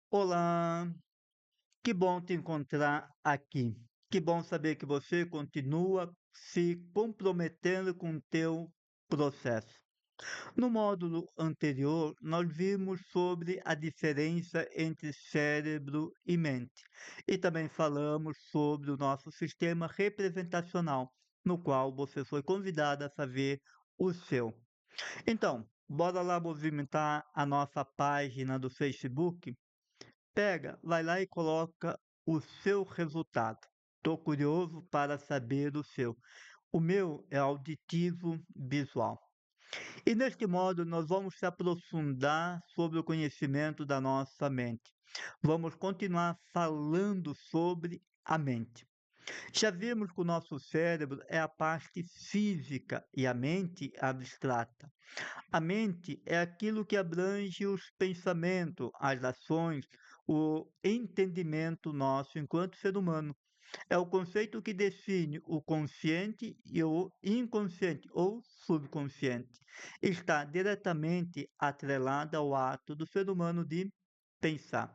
Olá, que bom te encontrar aqui. Que bom saber que você continua se comprometendo com o teu processo. No módulo anterior, nós vimos sobre a diferença entre cérebro e mente. E também falamos sobre o nosso sistema representacional, no qual você foi convidado a saber o seu. Então, bora lá movimentar a nossa página do Facebook? Pega, vai lá e coloca o seu resultado. Estou curioso para saber o seu. O meu é auditivo visual. E neste modo, nós vamos se aprofundar sobre o conhecimento da nossa mente. Vamos continuar falando sobre a mente. Já vimos que o nosso cérebro é a parte física e a mente abstrata. A mente é aquilo que abrange os pensamentos, as ações, o entendimento nosso enquanto ser humano. É o conceito que define o consciente e o inconsciente ou subconsciente. Está diretamente atrelada ao ato do ser humano de pensar.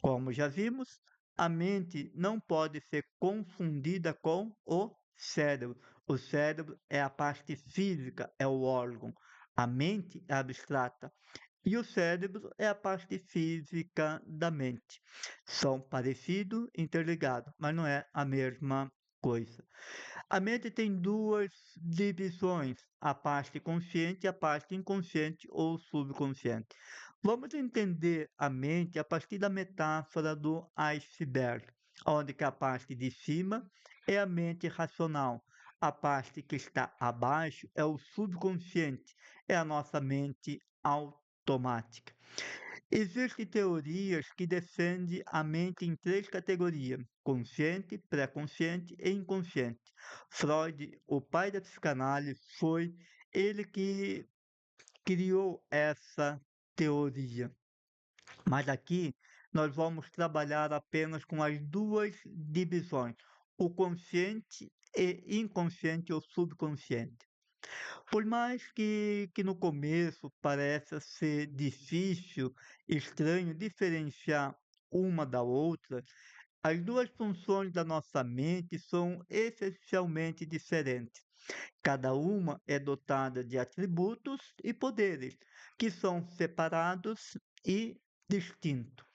Como já vimos, a mente não pode ser confundida com o cérebro. O cérebro é a parte física, é o órgão. A mente é abstrata. E o cérebro é a parte física da mente. São parecidos, interligados, mas não é a mesma coisa. A mente tem duas divisões, a parte consciente e a parte inconsciente ou subconsciente. Vamos entender a mente a partir da metáfora do iceberg, onde que a parte de cima é a mente racional, a parte que está abaixo é o subconsciente, é a nossa mente automática. Existem teorias que defendem a mente em três categorias: consciente, pré-consciente e inconsciente. Freud, o pai da psicanálise, foi ele que criou essa teoria. Mas aqui nós vamos trabalhar apenas com as duas divisões, o consciente e inconsciente ou subconsciente. Por mais que no começo pareça ser difícil, estranho diferenciar uma da outra, as duas funções da nossa mente são essencialmente diferentes. Cada uma é dotada de atributos e poderes que são separados e distintos.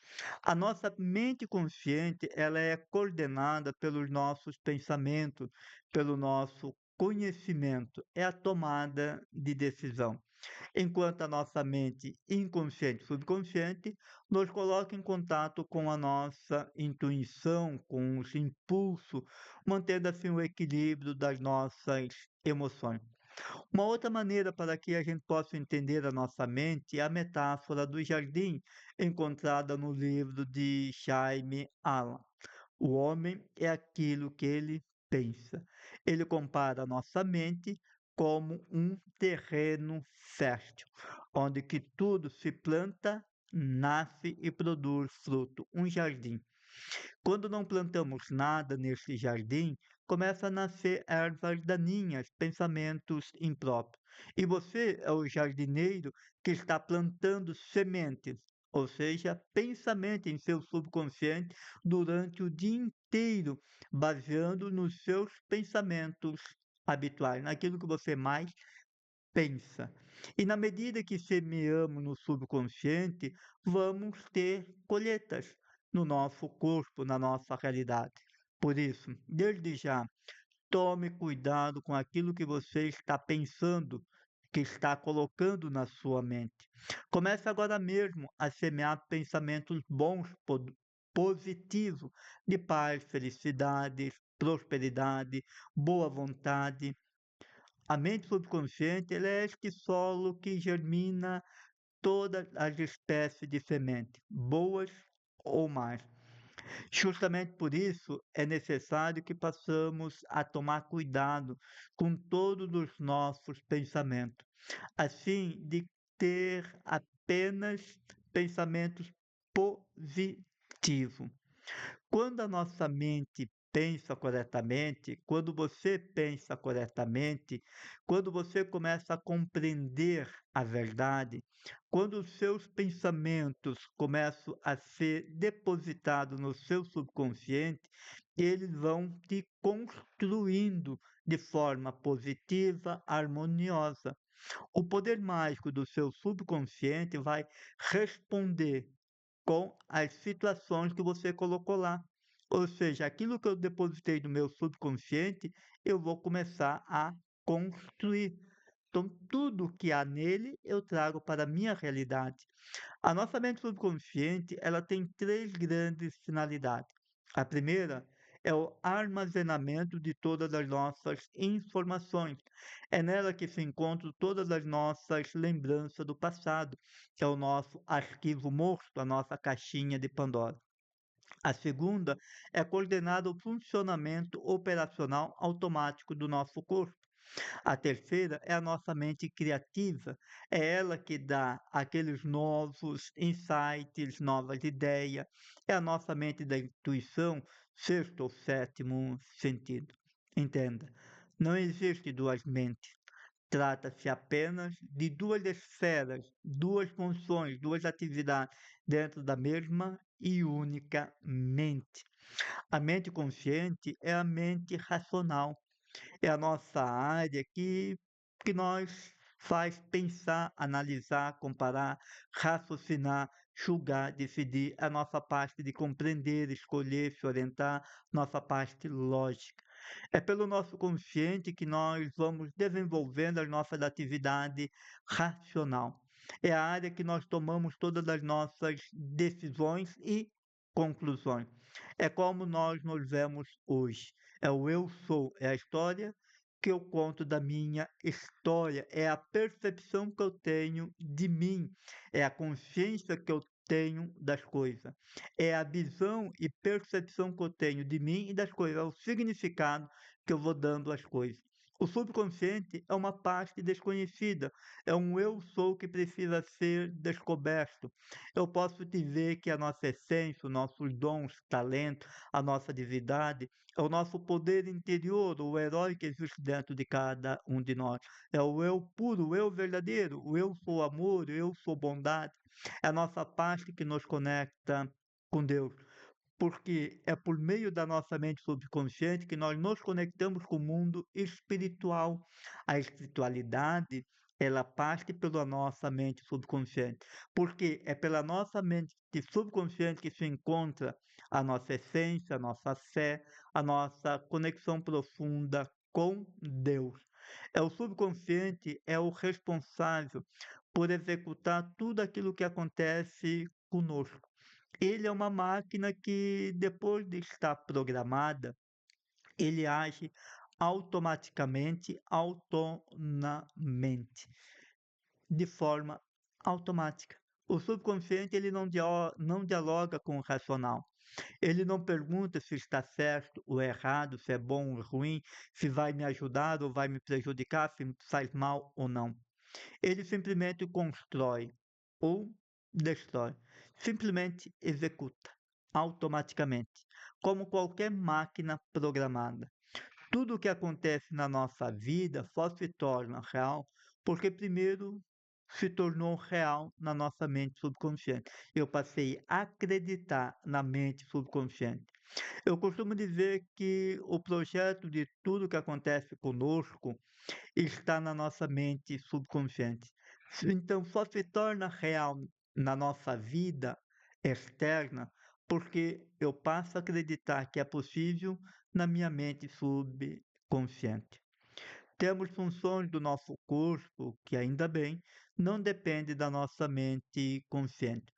A nossa mente consciente, ela é coordenada pelos nossos pensamentos, pelo nosso conhecimento, é a tomada de decisão. Enquanto a nossa mente inconsciente e subconsciente nos coloca em contato com a nossa intuição, com os impulsos, mantendo assim o equilíbrio das nossas emoções. Uma outra maneira para que a gente possa entender a nossa mente é a metáfora do jardim, encontrada no livro de Jaime Allan. O homem é aquilo que ele pensa. Ele compara a nossa mente como um terreno fértil, onde que tudo se planta, nasce e produz fruto, um jardim. Quando não plantamos nada neste jardim, começa a nascer ervas daninhas, pensamentos impróprios. E você é o jardineiro que está plantando sementes, ou seja, pensamento em seu subconsciente durante o dia inteiro, baseando nos seus pensamentos habituais, naquilo que você mais pensa. E na medida que semeamos no subconsciente, vamos ter colheitas no nosso corpo, na nossa realidade. Por isso, desde já, tome cuidado com aquilo que você está pensando, que está colocando na sua mente. Comece agora mesmo a semear pensamentos bons, positivos, de paz, felicidade, prosperidade, boa vontade. A mente subconsciente ela é este solo que germina todas as espécies de semente, boas ou más. Justamente por isso é necessário que passamos a tomar cuidado com todos os nossos pensamentos, assim de ter apenas pensamentos positivos. Quando a nossa mente pensa corretamente, quando você pensa corretamente, quando você começa a compreender a verdade, quando os seus pensamentos começam a ser depositados no seu subconsciente, eles vão te construindo de forma positiva, harmoniosa. O poder mágico do seu subconsciente vai responder com as situações que você colocou lá. Ou seja, aquilo que eu depositei no meu subconsciente, eu vou começar a construir. Então, tudo que há nele, eu trago para a minha realidade. A nossa mente subconsciente, ela tem três grandes finalidades. A primeira é o armazenamento de todas as nossas informações. É nela que se encontram todas as nossas lembranças do passado. É o nosso arquivo morto, a nossa caixinha de Pandora. A segunda é coordenar o funcionamento operacional automático do nosso corpo. A terceira é a nossa mente criativa. É ela que dá aqueles novos insights, novas ideias. É a nossa mente da intuição, sexto ou sétimo sentido. Entenda, não existe duas mentes. Trata-se apenas de duas esferas, duas funções, duas atividades dentro da mesma e única mente. A mente consciente é a mente racional, é a nossa área que nós faz pensar, analisar, comparar, raciocinar, julgar, decidir, a nossa parte de compreender, escolher, se orientar, nossa parte lógica. É pelo nosso consciente que nós vamos desenvolvendo a nossa atividade racional. É a área que nós tomamos todas as nossas decisões e conclusões. É como nós nos vemos hoje. É o eu sou, é a história que eu conto da minha história, é a percepção que eu tenho de mim, é a consciência que eu tenho das coisas, é a visão e percepção que eu tenho de mim e das coisas, é o significado que eu vou dando às coisas. O subconsciente é uma parte desconhecida, é um eu sou que precisa ser descoberto. Eu posso te ver que a nossa essência, os nossos dons, talentos, a nossa divindade, é o nosso poder interior, o herói que existe dentro de cada um de nós. É o eu puro, o eu verdadeiro, o eu sou amor, o eu sou bondade. É a nossa parte que nos conecta com Deus, porque é por meio da nossa mente subconsciente que nós nos conectamos com o mundo espiritual. A espiritualidade, ela parte pela nossa mente subconsciente, porque é pela nossa mente subconsciente que se encontra a nossa essência, a nossa fé, a nossa conexão profunda com Deus. É o subconsciente é o responsável por executar tudo aquilo que acontece conosco. Ele é uma máquina que, depois de estar programada, ele age automaticamente, autonomamente, de forma automática. O subconsciente ele não dialoga com o racional. Ele não pergunta se está certo ou errado, se é bom ou ruim, se vai me ajudar ou vai me prejudicar, se faz mal ou não. Ele simplesmente constrói ou destrói, simplesmente executa automaticamente, como qualquer máquina programada. Tudo o que acontece na nossa vida só se torna real porque primeiro se tornou real na nossa mente subconsciente. Eu passei a acreditar na mente subconsciente. Eu costumo dizer que o projeto de tudo que acontece conosco está na nossa mente subconsciente. Então, só se torna real na nossa vida externa porque eu passo a acreditar que é possível na minha mente subconsciente. Temos funções do nosso corpo que, ainda bem, não dependem da nossa mente consciente.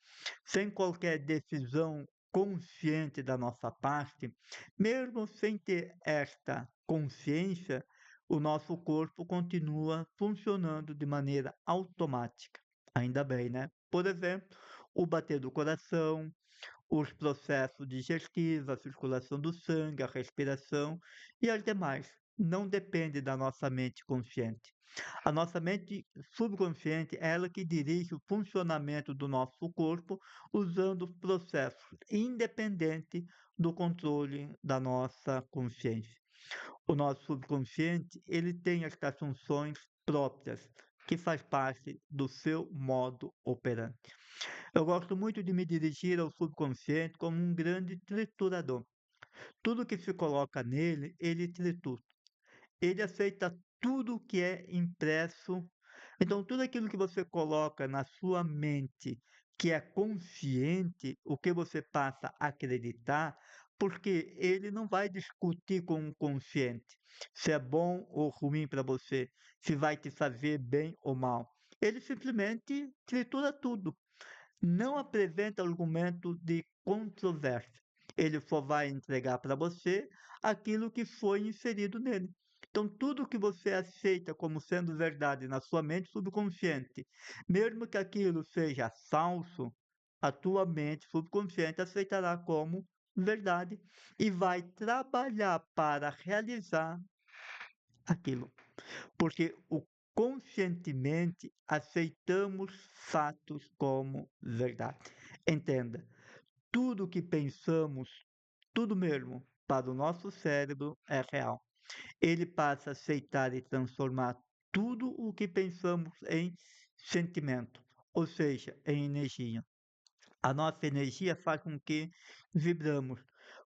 Sem qualquer decisão consciente da nossa parte, mesmo sem ter esta consciência, o nosso corpo continua funcionando de maneira automática. Ainda bem, né? Por exemplo, o bater do coração, os processos digestivos, a circulação do sangue, a respiração e as demais. não depende da nossa mente consciente. A nossa mente subconsciente é ela que dirige o funcionamento do nosso corpo usando processos independente do controle da nossa consciência. O nosso subconsciente, ele tem estas funções próprias, que faz parte do seu modo operante. Eu gosto muito de me dirigir ao subconsciente como um grande triturador. Tudo que se coloca nele, ele tritura. Ele aceita tudo que é impresso. Então, tudo aquilo que você coloca na sua mente, que é consciente, o que você passa a acreditar, porque ele não vai discutir com o consciente se é bom ou ruim para você, se vai te fazer bem ou mal. Ele simplesmente tritura tudo, não apresenta argumento de controvérsia. Ele só vai entregar para você aquilo que foi inserido nele. Então, tudo que você aceita como sendo verdade na sua mente subconsciente, mesmo que aquilo seja falso, a tua mente subconsciente aceitará como verdade e vai trabalhar para realizar aquilo. Porque o conscientemente aceitamos fatos como verdade. Entenda, tudo que pensamos, tudo mesmo, para o nosso cérebro é real. Ele passa a aceitar e transformar tudo o que pensamos em sentimento, ou seja, em energia. A nossa energia faz com que vibramos.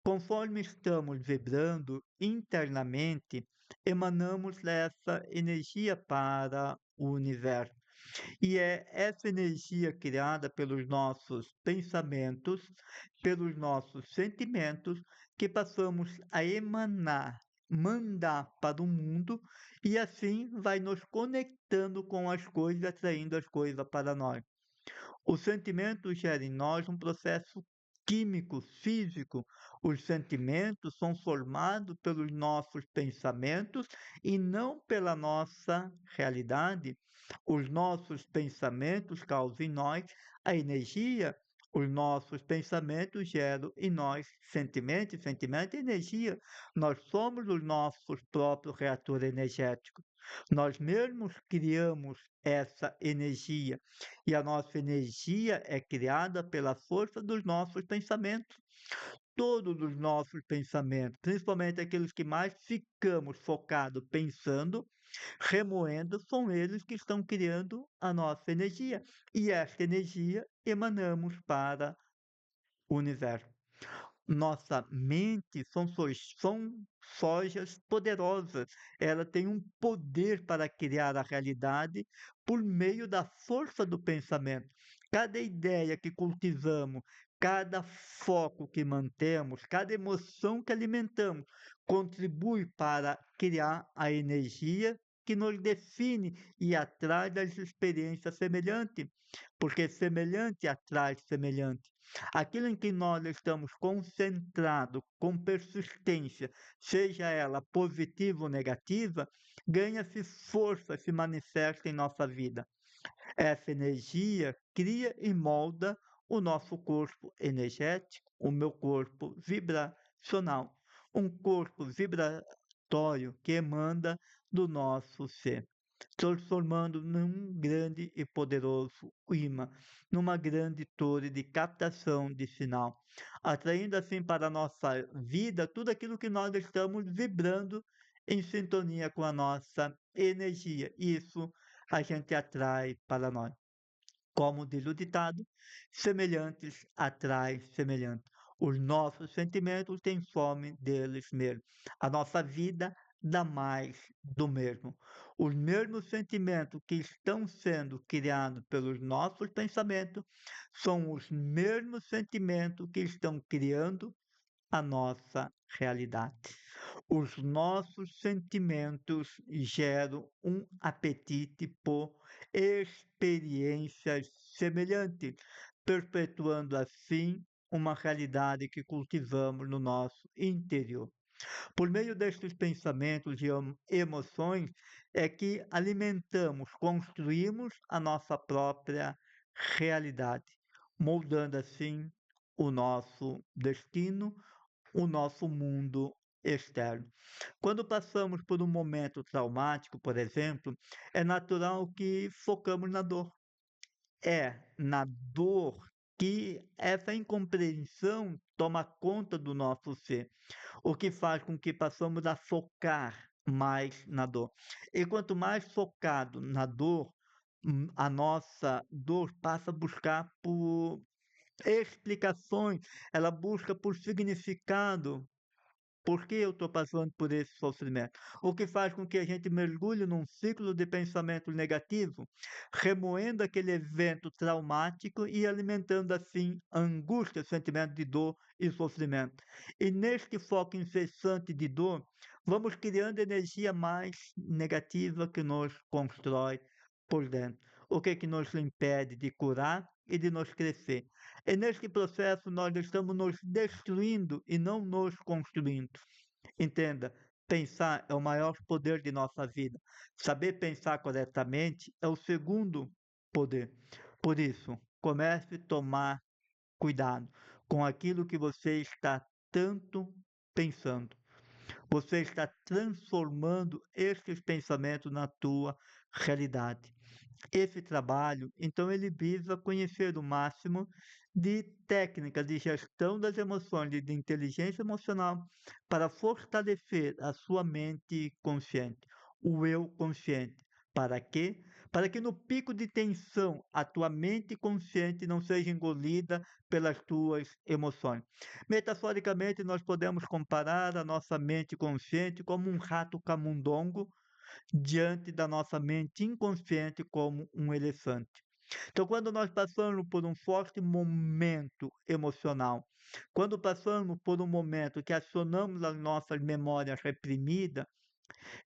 Conforme estamos vibrando internamente, emanamos essa energia para o universo. E é essa energia criada pelos nossos pensamentos, pelos nossos sentimentos, que passamos a emanar, mandar para o mundo, e assim vai nos conectando com as coisas, atraindo as coisas para nós. O sentimento gera em nós um processo químico, físico. Os sentimentos são formados pelos nossos pensamentos e não pela nossa realidade. Os nossos pensamentos causam em nós a energia. Os nossos pensamentos geram em nós sentimento, sentimento e energia. Nós somos os nossos próprios reatores energéticos. Nós mesmos criamos essa energia. E a nossa energia é criada pela força dos nossos pensamentos. Todos os nossos pensamentos, principalmente aqueles que mais ficamos focados pensando, remoendo, são eles que estão criando a nossa energia. E esta energia emanamos para o universo. Nossa mente são sojas poderosas. Ela tem um poder para criar a realidade por meio da força do pensamento. Cada ideia que cultivamos, cada foco que mantemos, cada emoção que alimentamos, contribui para criar a energia que nos define e atrai das experiências semelhantes, porque semelhante atrai semelhante. Aquilo em que nós estamos concentrados com persistência, seja ela positiva ou negativa, ganha-se força, se manifesta em nossa vida. Essa energia cria e molda o nosso corpo energético, o meu corpo vibracional, um corpo vibratório que emana do nosso ser, transformando num grande e poderoso imã, numa grande torre de captação de sinal, atraindo assim para a nossa vida tudo aquilo que nós estamos vibrando em sintonia com a nossa energia. Isso a gente atrai para nós. Como diz o ditado, semelhantes atrai semelhantes. Os nossos sentimentos têm fome deles mesmos. A nossa vida dá mais do mesmo. Os mesmos sentimentos que estão sendo criados pelos nossos pensamentos são os mesmos sentimentos que estão criando a nossa realidade. Os nossos sentimentos geram um apetite por experiências semelhantes, perpetuando assim uma realidade que cultivamos no nosso interior. Por meio destes pensamentos e emoções é que alimentamos, construímos a nossa própria realidade, moldando assim o nosso destino, o nosso mundo externo. Quando passamos por um momento traumático, por exemplo, é natural que focamos na dor. É na dor que essa incompreensão toma conta do nosso ser, o que faz com que passamos a focar mais na dor. E quanto mais focado na dor, a nossa dor passa a buscar por explicações, ela busca por significado. Por que eu estou passando por esse sofrimento? O que faz com que a gente mergulhe num ciclo de pensamento negativo, remoendo aquele evento traumático e alimentando assim angústia, sentimento de dor e sofrimento. E neste foco incessante de dor, vamos criando energia mais negativa que nos constrói por dentro. O que nos impede de curar e de nos crescer. E neste processo nós estamos nos destruindo e não nos construindo. Entenda, pensar é o maior poder de nossa vida. Saber pensar corretamente é o segundo poder. Por isso, comece a tomar cuidado com aquilo que você está tanto pensando. Você está transformando estes pensamentos na tua realidade. Esse trabalho, então, ele visa conhecer o máximo de técnicas de gestão das emoções e de inteligência emocional para fortalecer a sua mente consciente, o eu consciente. Para quê? Para que no pico de tensão a tua mente consciente não seja engolida pelas tuas emoções. Metaforicamente, nós podemos comparar a nossa mente consciente como um rato camundongo diante da nossa mente inconsciente como um elefante. Então, quando nós passamos por um forte momento emocional, quando passamos por um momento que acionamos as nossas memórias reprimidas,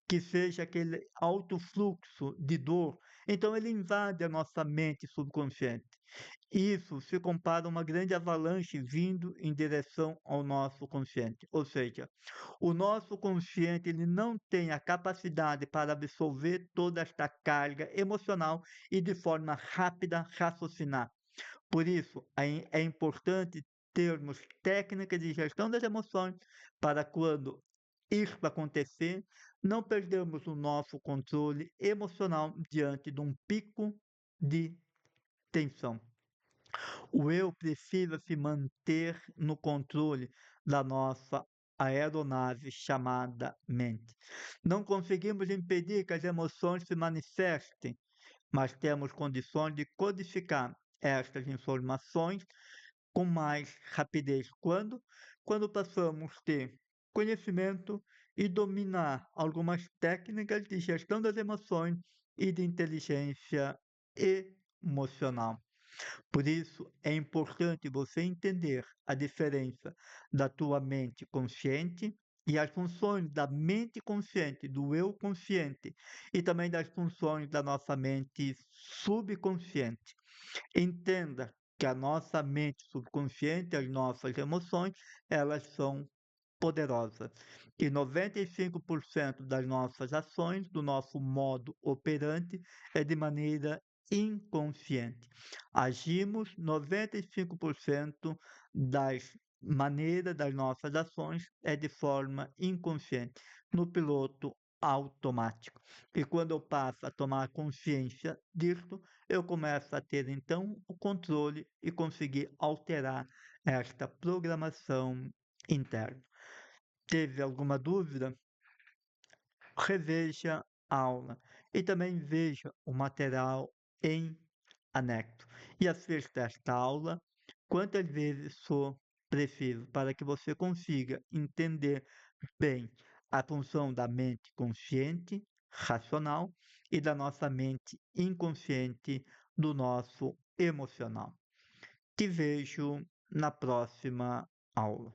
que seja aquele alto fluxo de dor, então ele invade a nossa mente subconsciente. Isso se compara a uma grande avalanche vindo em direção ao nosso consciente. Ou seja, o nosso consciente ele não tem a capacidade para absorver toda esta carga emocional e de forma rápida raciocinar. Por isso, é importante termos técnicas de gestão das emoções para quando isso acontecer, não perdermos o nosso controle emocional diante de um pico de tensão. O eu precisa se manter no controle da nossa aeronave chamada mente. Não conseguimos impedir que as emoções se manifestem, mas temos condições de codificar estas informações com mais rapidez. Quando? Quando passamos a ter conhecimento e dominar algumas técnicas de gestão das emoções e de inteligência emocional. Por isso, é importante você entender a diferença da tua mente consciente e as funções da mente consciente, do eu consciente, e também das funções da nossa mente subconsciente. Entenda que a nossa mente subconsciente, as nossas emoções, elas são poderosa. E 95% das nossas ações, do nosso modo operante, é de maneira inconsciente. Agimos 95% das maneiras das nossas ações é de forma inconsciente, no piloto automático. E quando eu passo a tomar consciência disso, eu começo a ter então o controle e conseguir alterar esta programação interna. Teve alguma dúvida? Reveja a aula e também veja o material em anexo. E assista esta aula quantas vezes for preciso para que você consiga entender bem a função da mente consciente, racional, e da nossa mente inconsciente, do nosso emocional. Te vejo na próxima aula.